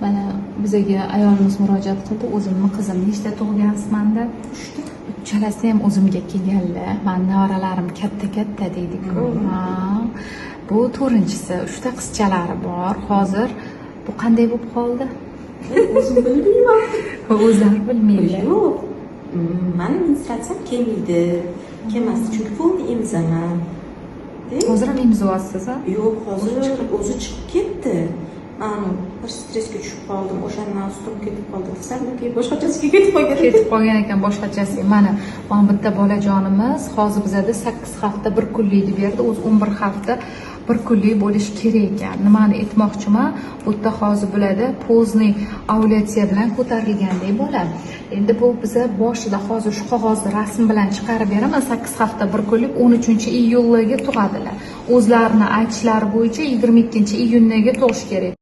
Mana bizga ayolimiz murojaat qildi. O'zimni qizim nechta tug'gansmanda? 3ta. Uchalasi ham o'zimga kelganlar. Men nevaralarim katta deydi-ku. Bu to'rtinchisi. 3ta qizchalari bor. Hozir bu qanday bo'lib qoldi? O'zim bilmayman. O'zlari bilmaydi. Yo'q. Men menstruatsiyam kelmaydi. Kelmasdi chunki pulni emzaman. Hozir ham imzoyapsiz? Yo'q, hozir o'zi chiqib ketdi. Men bir stressga tushib qoldim. O'shandan ustim ketib qoldi desam, keyin boshqachasiga ketib qolgan ekan boshqachasiga. Mana bitta bolajonimiz hozir bizada 8 hafta 1 kunlik deb berdi. O'zi 11 hafta 1 kunlik bo'lishi kerak ekan. Nimani aytmoqchiman? Bu yerda hozir bo'ladi, pozdniy ovulyatsiya bilan ko'tarilgandek bo'ladi. Endi bu biza boshida hozir shu qog'ozni rasm bilan chiqarib beraman. 8 hafta 1 kunlik 13-iyulga tug'adilar. O'zlarini aytishlari bo'yicha 22-iyunga tug'ish kerak.